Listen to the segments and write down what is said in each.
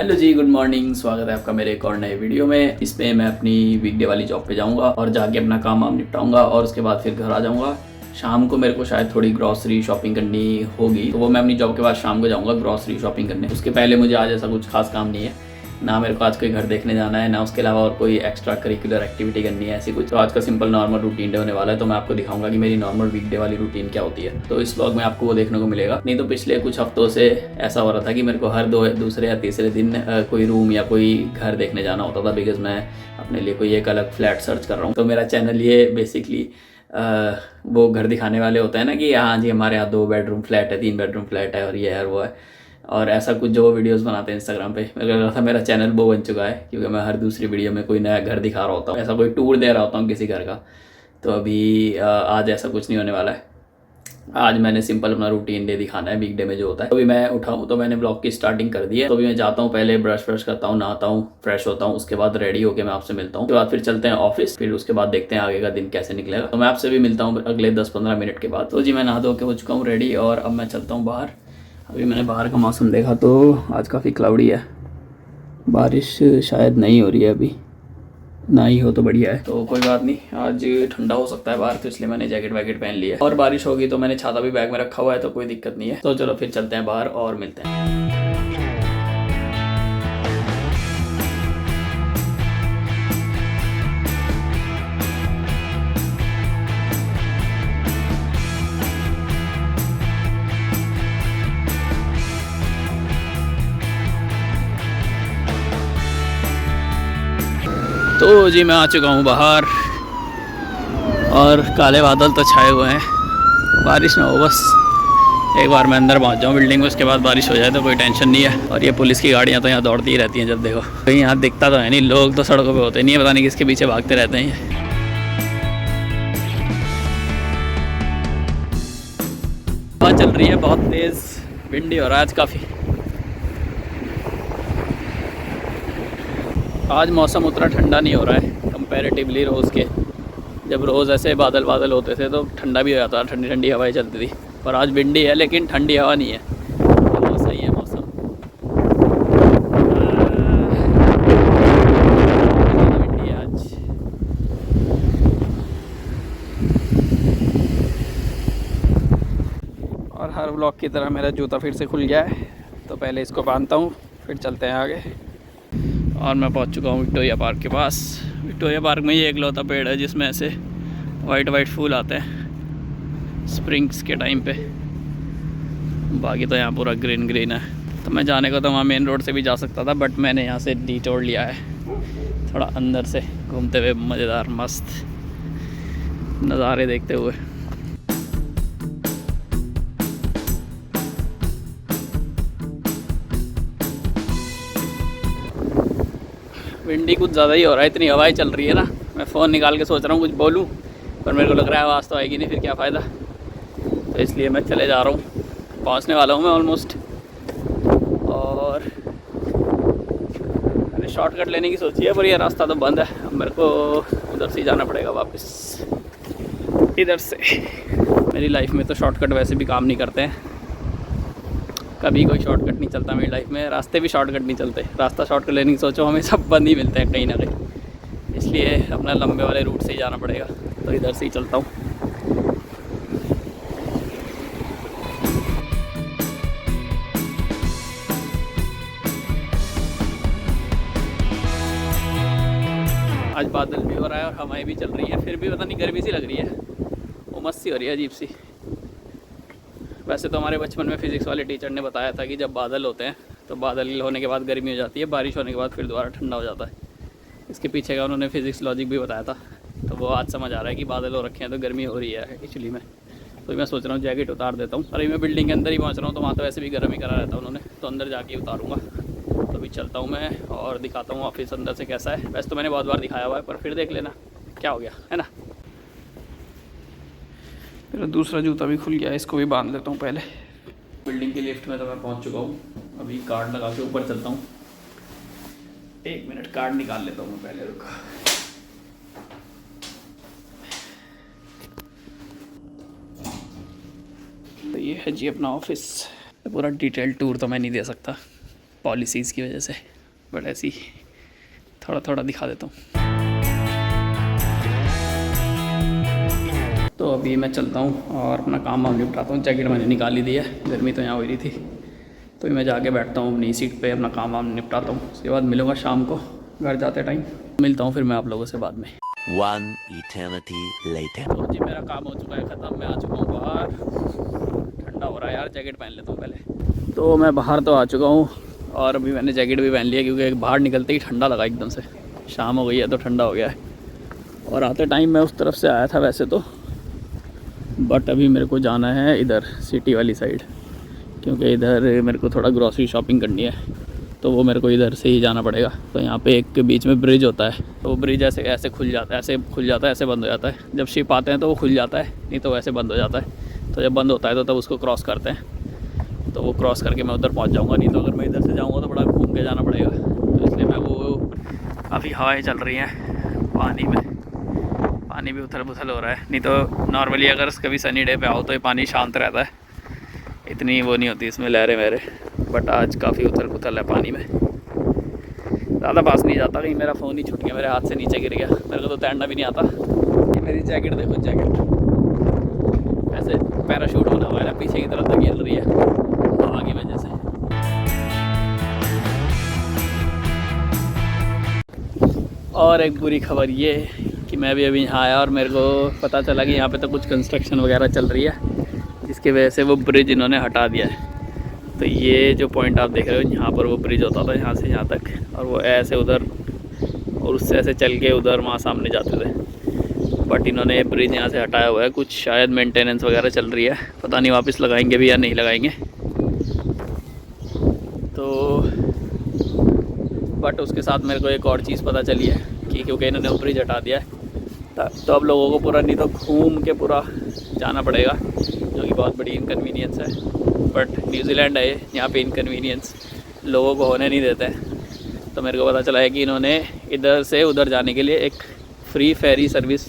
Hello जी, good morning. स्वागत है आपका मेरे एक और नए वीडियो में। इसमें मैं अपनी वीकडे वाली जॉब पे जाऊंगा और जाके अपना काम वाम निपटाऊंगा और उसके बाद फिर घर आ जाऊंगा। शाम को मेरे को शायद थोड़ी ग्रॉसरी शॉपिंग करनी होगी, तो वो मैं अपनी जॉब के बाद शाम को जाऊंगा ग्रॉसरी शॉपिंग करने। उसके पहले मुझे आज ऐसा कुछ खास काम नहीं है, ना मेरे को आज कोई घर देखने जाना है, ना उसके अलावा और कोई एक्स्ट्रा करिकुलर एक्टिविटी करनी है ऐसी कुछ। तो आज का सिंपल नॉर्मल रूटीन डे होने वाला है, तो मैं आपको दिखाऊंगा कि मेरी नॉर्मल वीकडे वाली रूटीन क्या होती है। तो इस व्लॉग में आपको वो देखने को मिलेगा। नहीं तो पिछले कुछ हफ्तों से ऐसा हो रहा था कि मेरे को हर दूसरे या तीसरे दिन कोई रूम या कोई घर देखने जाना होता था, बिकॉज मैं अपने लिए कोई एक अलग फ्लैट सर्च कर रहा हूँ। तो मेरा चैनल ये बेसिकली वो घर दिखाने वाले होते हैं ना कि हाँ जी हमारे यहाँ 2 बेडरूम फ्लैट है, 3 बेडरूम फ्लैट है और ये है और वो है, और ऐसा कुछ जो वो वीडियोस बनाते हैं इंस्टाग्राम पे। मेरे को लगा था मेरा चैनल वो बन चुका है, क्योंकि मैं हर दूसरी वीडियो में कोई नया घर दिखा रहा होता हूँ, ऐसा कोई टूर दे रहा होता हूँ किसी घर का। तो अभी आज ऐसा कुछ नहीं होने वाला है। आज मैंने सिंपल अपना रूटीन डे दिखाना है, वीकडे में जो होता है। अभी मैं उठा हूँ तो मैंने ब्लॉग की स्टार्टिंग कर दी है। तो अभी मैं जाता हूँ, पहले ब्रश करता हूँ, नहाता हूँ, फ्रेश होता हूँ, उसके बाद रेडी होकर मैं आपसे मिलता हूँ। उसके बाद फिर चलते हैं ऑफिस, फिर उसके बाद देखते हैं आगे का दिन कैसे निकलेगा। तो मैं आपसे भी मिलता हूँ अगले 10-15 मिनट के बाद। तो जी मैं नहा धो के हो चुका हूँ रेडी, और अब मैं चलता हूँ बाहर। अभी मैंने बाहर का मौसम देखा तो आज काफ़ी क्लाउडी है, बारिश शायद नहीं हो रही है अभी, ना ही हो तो बढ़िया है। तो कोई बात नहीं, आज ठंडा हो सकता है बाहर, तो इसलिए मैंने जैकेट वैकेट पहन लिया है। और बारिश होगी तो मैंने छाता भी बैग में रखा हुआ है, तो कोई दिक्कत नहीं है। तो चलो फिर चलते हैं बाहर और मिलते हैं। तो जी मैं आ चुका हूँ बाहर, और काले बादल तो छाए हुए हैं, बारिश ना हो बस। एक बार मैं अंदर पहुँच जाऊँ बिल्डिंग में, उसके बाद बारिश हो जाए तो कोई टेंशन नहीं है। और ये पुलिस की गाड़ियाँ तो यहाँ दौड़ती ही रहती हैं जब देखो। कहीं यहाँ दिखता तो है नहीं, लोग तो सड़कों पे होते नहीं है, पता नहीं किसके पीछे भागते रहते हैं। हवा चल रही है बहुत तेज़, विंडी हो रहा है आज काफ़ी। आज मौसम उतना ठंडा नहीं हो रहा है कंपैरेटिवली रोज़ के। जब रोज़ ऐसे बादल बादल होते थे तो ठंडा भी हो जाता था, ठंडी ठंडी हवाएं चलती थी। पर आज विंडी है लेकिन ठंडी हवा नहीं है, तो सही है मौसम। विंडी है आज। और हर ब्लॉक की तरह मेरा जूता फिर से खुल गया है, तो पहले इसको बांधता हूँ फिर चलते हैं आगे। और मैं पहुँच चुका हूँ विक्टोरिया पार्क के पास। विक्टोरिया पार्क में ये एकलौता पेड़ है जिसमें ऐसे वाइट फूल आते हैं स्प्रिंग्स के टाइम पे। बाकी तो यहाँ पूरा ग्रीन है। तो मैं जाने को तो वहाँ मेन रोड से भी जा सकता था, बट मैंने यहाँ से डिटोर लिया है, थोड़ा अंदर से घूमते हुए मज़ेदार मस्त नज़ारे देखते हुए। विंडी कुछ ज़्यादा ही हो रहा है, इतनी हवाएं चल रही है ना। मैं फ़ोन निकाल के सोच रहा हूँ कुछ बोलूँ, पर मेरे को लग रहा है आवाज़ तो आएगी नहीं, फिर क्या फ़ायदा। तो इसलिए मैं चले जा रहा हूँ, पहुँचने वाला हूँ मैं ऑलमोस्ट। और मैंने शॉर्टकट लेने की सोची है, पर यह रास्ता तो बंद है। अब मेरे को उधर से ही जाना पड़ेगा वापस, इधर से। मेरी लाइफ में तो शॉर्टकट वैसे भी काम नहीं करते हैं, कभी कोई शॉर्टकट नहीं चलता मेरी लाइफ में। रास्ते भी शॉर्टकट नहीं चलते, रास्ता शॉर्टकट लेने की सोचो हमेशा बंद ही मिलते हैं कहीं ना कहीं। इसलिए अपना लंबे वाले रूट से ही जाना पड़ेगा, तो इधर से ही चलता हूँ। आज बादल भी हो रहा है और हवाएं भी चल रही हैं, फिर भी पता नहीं गर्मी सी लग रही है, उमस सी हो रही है अजीब सी। वैसे तो हमारे बचपन में फिज़िक्स वाले टीचर ने बताया था कि जब बादल होते हैं तो बादल होने के बाद गर्मी हो जाती है, बारिश होने के बाद फिर दोबारा ठंडा हो जाता है। इसके पीछे का उन्होंने फिज़िक्स लॉजिक भी बताया था, तो वो आज समझ आ रहा है कि बादल हो रखे हैं तो गर्मी हो रही है एक्चुअली में। तो मैं सोच रहा हूँ जैकेट उतार देता हूँ। अरे मैं बिल्डिंग के अंदर ही पहुँच रहा हूँ, तो वहाँ तो वैसे भी गर्म ही करा रहता है उन्होंने, तो अंदर जाके उतारूँगा। तो अभी चलता हूँ मैं और दिखाता हूँ ऑफिस अंदर से कैसा है। वैसे तो मैंने बहुत बार दिखाया हुआ है, पर फिर देख लेना क्या हो गया है ना। मेरा दूसरा जूता भी खुल गया है, इसको भी बांध लेता हूँ पहले। बिल्डिंग की लिफ्ट में तो मैं पहुँच चुका हूँ, अभी कार्ड लगा के ऊपर चलता हूँ। 1 मिनट कार्ड निकाल लेता हूँ मैं पहले, रुका। तो ये है जी अपना ऑफिस। पूरा डिटेल टूर तो मैं नहीं दे सकता, पॉलिसीज़ की वजह से, बट ऐसी थोड़ा थोड़ा दिखा देता हूँ। तो अभी मैं चलता हूँ और अपना काम वाम निपटाता हूँ। जैकेट मैंने निकाल ही दी है, गर्मी तो यहाँ हो रही थी, तो मैं जाके बैठता हूँ अपनी सीट पे, अपना काम वाम निपटाता हूँ। उसके बाद मिलूँगा शाम को घर जाते टाइम। मिलता हूँ फिर मैं आप लोगों से बाद में। One eternity later. तो जी मेरा काम हो चुका है ख़त्म, मैं आ चुका हूँ बाहर। ठंडा हो रहा है यार, जैकेट पहन लेता हूँ पहले। तो मैं बाहर तो आ चुका हूँ और अभी मैंने जैकेट भी पहन लिया, क्योंकि बाहर निकलते ही ठंडा लगा एकदम से। शाम हो गई है तो ठंडा हो गया है। और आते टाइम मैं उस तरफ से आया था वैसे तो, बट अभी मेरे को जाना है इधर सिटी वाली साइड, क्योंकि इधर मेरे को थोड़ा ग्रॉसरी शॉपिंग करनी है, तो वो मेरे को इधर से ही जाना पड़ेगा। तो यहाँ पे एक बीच में ब्रिज होता है, तो वो ब्रिज ऐसे ऐसे खुल जाता है, ऐसे खुल जाता है, ऐसे बंद हो जाता है। जब शिप आते हैं तो वो खुल जाता है, नहीं तो वैसे बंद हो जाता है। तो जब बंद होता है तो तब उसको क्रॉस करते हैं, तो वो क्रॉस करके मैं उधर पहुँच जाऊँगा। नहीं तो अगर मैं इधर से जाऊँगा तो बड़ा घूम के जाना पड़ेगा। तो इसलिए मैं वो काफ़ी हवाएँ चल रही हैं पानी में, पानी भी उथल पुथल हो रहा है। नहीं तो नॉर्मली अगर कभी सनी डे पे आओ तो ये पानी शांत रहता है, इतनी वो नहीं होती इसमें लहरें वहरें, बट आज काफ़ी उथल पुथल है पानी में। ज़्यादा पास नहीं जाता, कहीं मेरा फ़ोन ही छूट गया, मेरे हाथ से नीचे गिर गया। मेरे को तो तैरना भी नहीं आता। ये मेरी जैकेट देखो, जैकेट ऐसे पैराशूट होना हुआ है, पीछे की तरफ तक गिर रही है हवा की वजह से। और एक बुरी खबर ये कि मैं भी अभी यहाँ आया और मेरे को पता चला कि यहाँ पे तो कुछ कंस्ट्रक्शन वगैरह चल रही है, जिसकी वजह से वो ब्रिज इन्होंने हटा दिया है। तो ये जो पॉइंट आप देख रहे हो, यहाँ पर वो ब्रिज होता था यहाँ से यहाँ तक, और वो ऐसे उधर और उससे ऐसे चल के उधर वहाँ सामने जाते थे। बट इन्होंने ये ब्रिज यहाँ से हटाया हुआ है, कुछ शायद मेंटेनेंस वगैरह चल रही है, पता नहीं वापस लगाएंगे भी या नहीं लगाएंगे। तो बट उसके साथ मेरे को एक और चीज़ पता चली है कि क्योंकि इन्होंने वो ब्रिज हटा दिया है, तो अब लोगों को पूरा नहीं तो घूम के पूरा जाना पड़ेगा, जो कि बहुत बड़ी इनकन्वीनियंस है। बट न्यूजीलैंड है, यहाँ पे इनकन्वीनियंस लोगों को होने नहीं देते हैं। तो मेरे को पता चला है कि इन्होंने इधर से उधर जाने के लिए एक फ्री फेरी सर्विस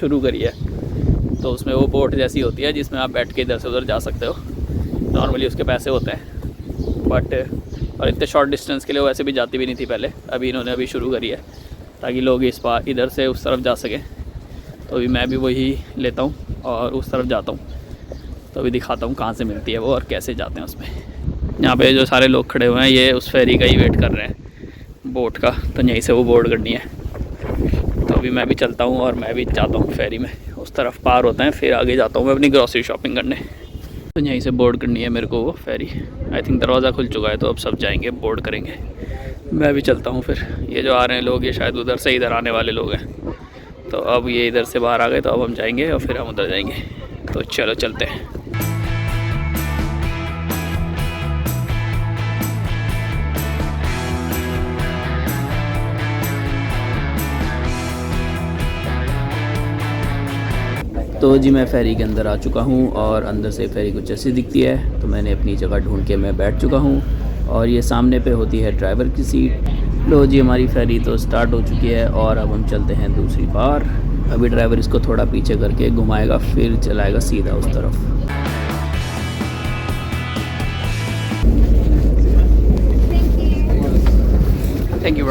शुरू करी है। तो उसमें वो बोट जैसी होती है जिसमें आप बैठ के इधर से उधर जा सकते हो। नॉर्मली उसके पैसे होते हैं, बट और इतने शॉर्ट डिस्टेंस के लिए वो वैसे भी जाती भी नहीं थी पहले, अभी इन्होंने अभी शुरू करी है ताकि लोग इस पार इधर से उस तरफ जा सकें। तो अभी मैं भी वही लेता हूँ और उस तरफ जाता हूँ। तो अभी दिखाता हूँ कहाँ से मिलती है वो और कैसे जाते हैं उसमें। यहाँ पे जो सारे लोग खड़े हुए हैं ये उस फेरी का ही वेट कर रहे हैं, बोट का, तो यहीं से वो बोर्ड करनी है। तो अभी मैं भी चलता हूँ और मैं भी जाता हूँ फेरी में, उस तरफ पार होता है, फिर आगे जाता हूँ मैं अपनी ग्रॉसरी शॉपिंग करने। तो यहीं से बोर्ड करनी है मेरे को वो फेरी। आई थिंक दरवाज़ा खुल चुका है, तो अब सब जाएंगे बोर्ड करेंगे। मैं भी चलता हूँ फिर। ये जो आ रहे हैं लोग, ये शायद उधर से इधर आने वाले लोग हैं। तो अब ये इधर से बाहर आ गए, तो अब हम जाएंगे और फिर हम उधर जाएंगे। तो चलो चलते हैं। तो जी मैं फेरी के अंदर आ चुका हूँ और अंदर से फेरी कुछ ऐसी दिखती है। तो मैंने अपनी जगह ढूंढ के मैं बैठ चुका हूँ और ये सामने पे होती है ड्राइवर की सीट। लो जी हमारी फेरी तो स्टार्ट हो चुकी है और अब हम चलते हैं दूसरी बार। अभी ड्राइवर इसको थोड़ा पीछे करके घुमाएगा, फिर चलाएगा सीधा उस तरफ। Thank you.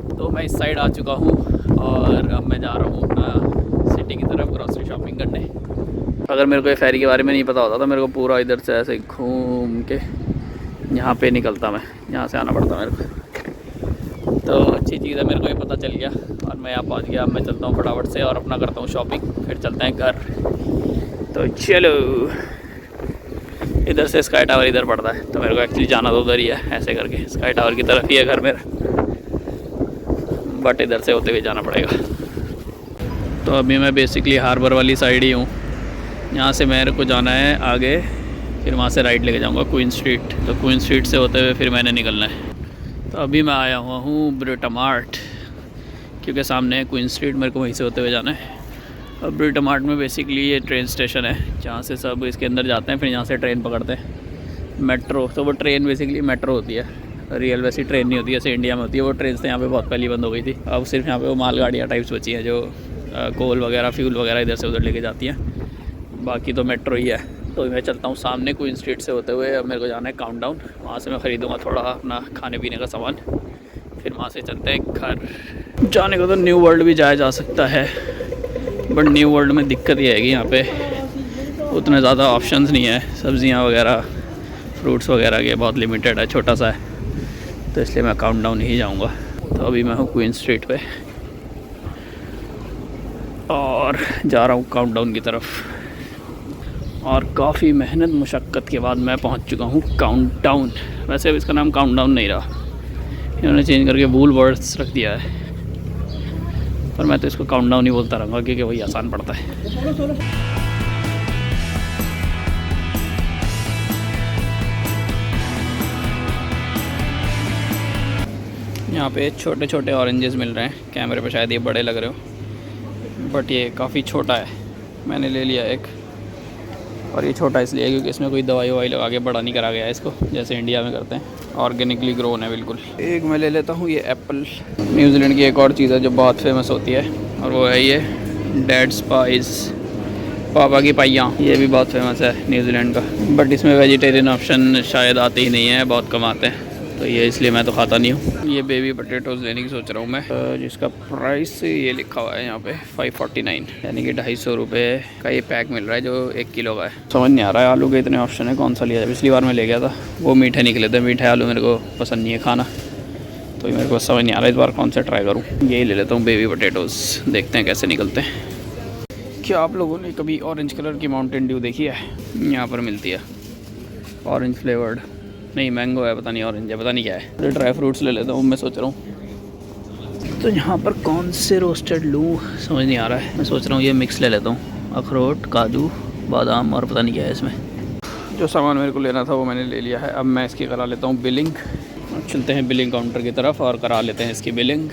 तो मैं इस साइड आ चुका हूँ और अब मैं जा रहा हूँ अपना सिटी की तरफ ग्रॉसरी शॉपिंग करने। अगर मेरे को ये फेरी के बारे में नहीं पता होता तो मेरे को पूरा इधर से ऐसे घूम के यहाँ पे निकलता, मैं यहाँ से आना पड़ता मेरे को। तो अच्छी चीज़ है, मेरे को ये पता चल गया और मैं यहाँ पहुँच गया। अब मैं चलता हूँ फटाफट से और अपना करता हूँ शॉपिंग, फिर चलते हैं घर। तो चलो, इधर से स्काई टावर इधर पड़ता है, तो मेरे को एक्चुअली जाना तो उधर ही है, ऐसे करके स्काई टावर की तरफ ही है घर मेरा, बट इधर से होते हुए जाना पड़ेगा। तो अभी मैं बेसिकली हार्बर वाली साइड ही हूँ। यहाँ से मेरे को जाना है आगे, फिर वहाँ से राइट लेके जाऊँगा क्वीन स्ट्रीट। तो क्वीन स्ट्रीट से होते हुए फिर मैंने निकलना है। तो अभी मैं आया हुआ हूँ ब्रिटामार्ट, क्योंकि सामने है क्वीन स्ट्रीट, मेरे को वहीं से होते हुए जाना है। और ब्रिटामार्ट में बेसिकली ये ट्रेन स्टेशन है जहाँ से सब इसके अंदर जाते हैं, फिर यहाँ से ट्रेन पकड़ते हैं मेट्रो। तो वो ट्रेन बेसिकली मेट्रो होती है, रियल वैसी ट्रेन नहीं होती जैसे इंडिया में होती है। वो ट्रेन से यहाँ पे बहुत पहले बंद हो गई थी। अब सिर्फ यहाँ पे वो मालगाड़ियाँ टाइप्स बची हैं जो कोल वगैरह फ्यूल वगैरह इधर से उधर लेके जाती हैं। बाकी तो मेट्रो ही है। तो मैं चलता हूँ सामने क्वीन स्ट्रीट से होते हुए। अब मेरे को जाना है काउंटडाउन, वहाँ से मैं ख़रीदूँगा थोड़ा अपना खाने पीने का सामान, फिर वहाँ से चलते हैं घर। जाने को तो न्यू वर्ल्ड भी जाया जा सकता है, बट न्यू वर्ल्ड में दिक्कत ये है कि यहाँ पे उतने ज़्यादा ऑप्शंस नहीं है, सब्जियाँ वगैरह फ्रूट्स वगैरह के बहुत लिमिटेड है, छोटा सा है, तो इसलिए मैं काउंटडाउन ही जाऊँगा। तो अभी मैं हूँ क्वीन स्ट्रीट पे और जा रहा हूँ काउंटडाउन की तरफ, और काफ़ी मेहनत मुशक्क़त के बाद मैं पहुँच चुका हूँ काउंटडाउन। वैसे अब इसका नाम काउंटडाउन नहीं रहा, इन्होंने चेंज करके वूलवर्ड्स रख दिया है, पर मैं तो इसको काउंटडाउन ही बोलता रहूँगा क्योंकि वही आसान पड़ता है। यहाँ पे छोटे छोटे ऑरेंजेस मिल रहे हैं, कैमरे पे शायद ये बड़े लग रहे हो, बट ये काफ़ी छोटा है। मैंने ले लिया एक, और ये छोटा इसलिए क्योंकि इसमें कोई दवाई ववाई लगा के बड़ा नहीं करा गया है इसको, जैसे इंडिया में करते हैं, ऑर्गेनिकली ग्रोन है बिल्कुल। एक मैं ले लेता हूँ ये एप्पल। न्यूजीलैंड की एक और चीज़ है जो बहुत फेमस होती है, और वो है ये डैड स्पाइस, पापा की पाइयाँ। ये भी बहुत फेमस है न्यूजीलैंड का, बट इसमें वेजिटेरियन ऑप्शन शायद आते ही नहीं है, बहुत कम आते हैं, तो ये इसलिए मैं तो खाता नहीं हूँ। ये बेबी पोटैटोज़ लेने की सोच रहा हूँ मैं, जिसका प्राइस ये लिखा हुआ है यहाँ पे 549, यानी कि 250 रुपये का ये पैक मिल रहा है जो 1 किलो का है। समझ नहीं आ रहा है, आलू के इतने ऑप्शन है, कौन सा लिया जाए। पिछली बार मैं ले गया था वो मीठे निकले थे, मीठे आलू मेरे को पसंद नहीं है खाना, तो मेरे को समझ नहीं आ रहा इस बार कौन सा ट्राई करूँ। यही ले लेता हूँ बेबी पोटैटोज़, देखते हैं कैसे निकलते हैं। क्या आप लोगों ने कभी ऑरेंज कलर की माउंटेन ड्यू देखी है? यहाँ पर मिलती है, ऑरेंज फ्लेवर्ड, नहीं मैंगो है, पता नहीं ऑरेंज है, पता नहीं क्या है। ड्राई फ्रूट्स ले लेता हूँ मैं सोच रहा हूँ। तो यहाँ पर कौन से रोस्टेड लूँ समझ नहीं आ रहा है, मैं सोच रहा हूँ ये मिक्स ले लेता हूँ, अखरोट, काजू, बादाम और पता नहीं क्या है इसमें। जो सामान मेरे को लेना था वो मैंने ले लिया है। अब मैं इसकी करा लेता हूँ बिलिंग। चलते हैं बिलिंग काउंटर की तरफ और करा लेते हैं इसकी बिलिंग।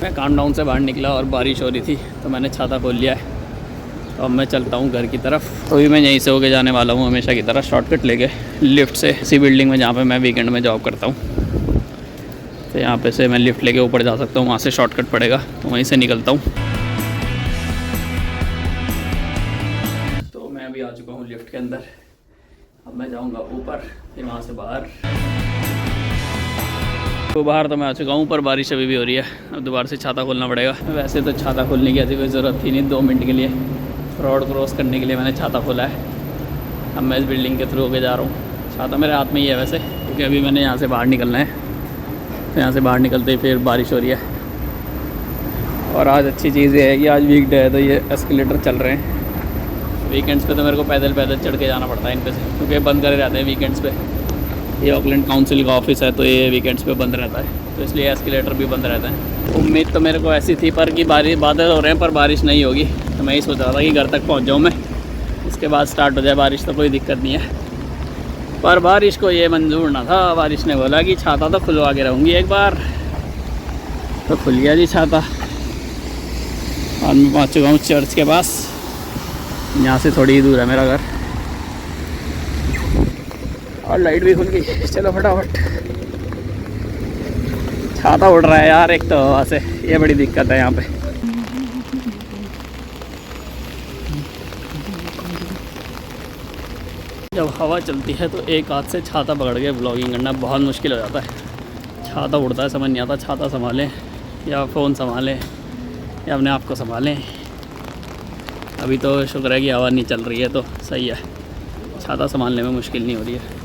मैं काउंटडाउन से बाहर निकला और बारिश हो रही थी, तो मैंने छाता खोल लिया है। तो अब मैं चलता हूँ घर की तरफ। तो अभी मैं यहीं से होके जाने वाला हूँ हमेशा की तरह, शॉर्टकट लेके लिफ्ट से इसी बिल्डिंग में जहाँ पे मैं वीकेंड में जॉब करता हूँ। तो यहाँ पे से मैं लिफ्ट लेके ऊपर जा सकता हूँ, वहाँ से शॉर्टकट पड़ेगा, तो वहीं से निकलता हूँ। तो मैं अभी आ चुका हूँ लिफ्ट के अंदर, अब मैं जाऊँगा ऊपर, फिर वहाँ से बाहर। तो बाहर तो मैं आ चुका हूँ, पर बारिश अभी भी हो रही है, अब दोबारा से छाता खोलना पड़ेगा। वैसे तो छाता खोलने की ऐसी कोई ज़रूरत थी नहीं, 2 मिनट के लिए रोड क्रॉस करने के लिए मैंने छाता खोला है। अब मैं इस बिल्डिंग के थ्रू होके जा रहा हूँ। छाता मेरे हाथ में ही है वैसे, क्योंकि अभी मैंने यहाँ से बाहर निकलना है, तो यहाँ से बाहर निकलते ही फिर बारिश हो रही है। और आज अच्छी चीज़ ये है कि आज वीकडे है, तो ये एस्केलेटर चल रहे हैं। वीकेंड्स पे तो मेरे को पैदल पैदल चढ़ के जाना पड़ता है इन पे से, क्योंकि बंद करे रहते हैं वीकेंड्स पे। ये ऑकलैंड काउंसिल का ऑफिस है, तो ये वीकेंड्स पे बंद रहता है, तो इसलिए एस्केलेटर भी बंद रहता है। उम्मीद तो मेरे को ऐसी थी पर कि बादल हो रहे हैं पर बारिश नहीं होगी, तो मैं ही सोच रहा था कि घर तक पहुंच जाऊं मैं, इसके बाद स्टार्ट हो जाए बारिश, तो कोई दिक्कत नहीं है। पर बारिश को ये मंजूर ना था, बारिश ने बोला कि छाता तो खुलवा के रहूँगी एक बार, तो खुल गया जी छाता। और मैं पहुँच चुका हूँ चर्च के पास, यहाँ से थोड़ी ही दूर है मेरा घर, और लाइट भी खुल गई। चलो फटाफट, छाता उड़ रहा है यार एक तो हवा से, ये बड़ी दिक्कत है यहाँ पे। जब हवा चलती है तो एक हाथ से छाता पकड़ के ब्लॉगिंग करना बहुत मुश्किल हो जाता है। छाता उड़ता है, समझ नहीं आता छाता संभालें या फ़ोन संभालें या अपने आप को संभालें। अभी तो शुक्र है कि हवा नहीं चल रही है, तो सही है, छाता संभालने में मुश्किल नहीं हो रही है।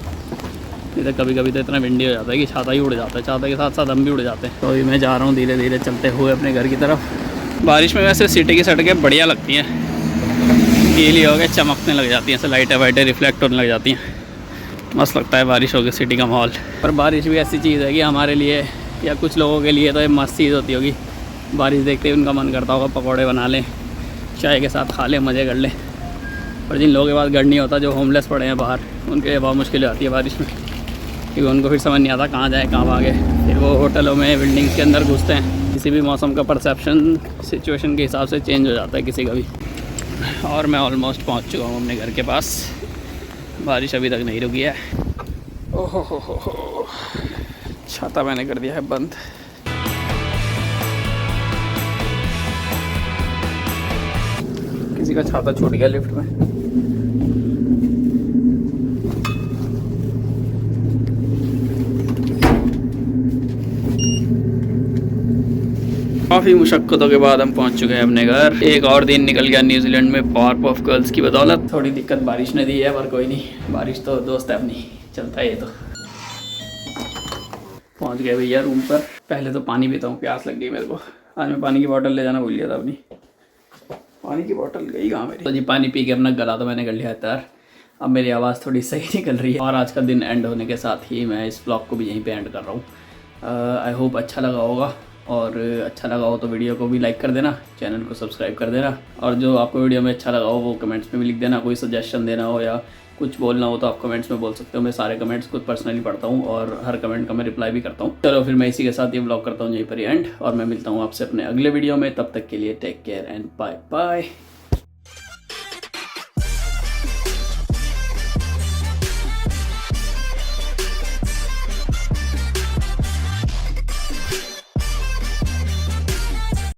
नहीं तो कभी कभी तो इतना विंडी हो जाता है कि छाता ही उड़ जाता है, छाता के साथ साथ हम भी उड़ जाते हैं। तो अभी मैं जा रहा हूँ धीरे धीरे चलते हुए अपने घर की तरफ। बारिश में वैसे सिटी की सड़कें बढ़िया लगती हैं, गीली हो गए चमकने लग जाती हैं, ऐसे लाइटें वाइटें रिफ्लेक्ट होने लग जाती हैं, मस्त लगता है बारिश हो गई सिटी का माहौल। पर बारिश भी ऐसी चीज़ है कि हमारे लिए या कुछ लोगों के लिए तो ये मस्त चीज़ होती होगी। बारिश देखते ही उनका मन करता होगा पकौड़े बना लें, चाय के साथ खा लें, मज़े कर लें। पर जिन लोगों के पास घर नहीं होता, जो होमलेस पड़े हैं बाहर, उनके लिए बहुत मुश्किल आती है बारिश में, क्योंकि उनको फिर समझ नहीं आता कहाँ जाए कहाँ भागे। फिर वो होटलों में बिल्डिंग्स के अंदर घुसते हैं। किसी भी मौसम का परसेप्शन सिचुएशन के हिसाब से चेंज हो जाता है किसी का भी। और मैं ऑलमोस्ट पहुंच चुका हूँ अपने घर के पास, बारिश अभी तक नहीं रुकी है। ओहो हो, छाता मैंने कर दिया है बंद। किसी का छाता छूट गया लिफ्ट में। काफ़ी मुशक्क़तों के बाद हम पहुंच चुके हैं अपने घर। एक और दिन निकल गया न्यूजीलैंड में पावर ऑफ गर्ल्स की बदौलत। थोड़ी दिक्कत बारिश ने दी है पर कोई नहीं, बारिश तो दोस्त है अपनी, चलता है ये तो। पहुंच गए भैया रूम पर। पहले तो पानी पीता हूँ, प्यास लग गई मेरे को। आज मैं पानी की बोतल ले जाना भूल गया था अपनी। पानी की बोतल गई कहाँ मेरी? तो जी पानी पी के अपना गला तो मैंने कर लिया तैयार। अब मेरी आवाज़ थोड़ी सही निकल रही है। और आज का दिन एंड होने के साथ ही मैं इस ब्लॉग को भी यहीं पे एंड कर रहा हूँ। आई होप अच्छा लगा होगा, और अच्छा लगा हो तो वीडियो को भी लाइक कर देना, चैनल को सब्सक्राइब कर देना, और जो आपको वीडियो में अच्छा लगा हो वो कमेंट्स में भी लिख देना। कोई सजेशन देना हो या कुछ बोलना हो तो आप कमेंट्स में बोल सकते हो। मैं सारे कमेंट्स खुद पर्सनली पढ़ता हूँ और हर कमेंट का मैं रिप्लाई भी करता हूँ। चलो फिर मैं इसी के साथ ये ब्लॉग करता हूँ यहीं पर एंड, और मैं मिलता हूँ आपसे अपने अगले वीडियो में। तब तक के लिए take care and bye bye.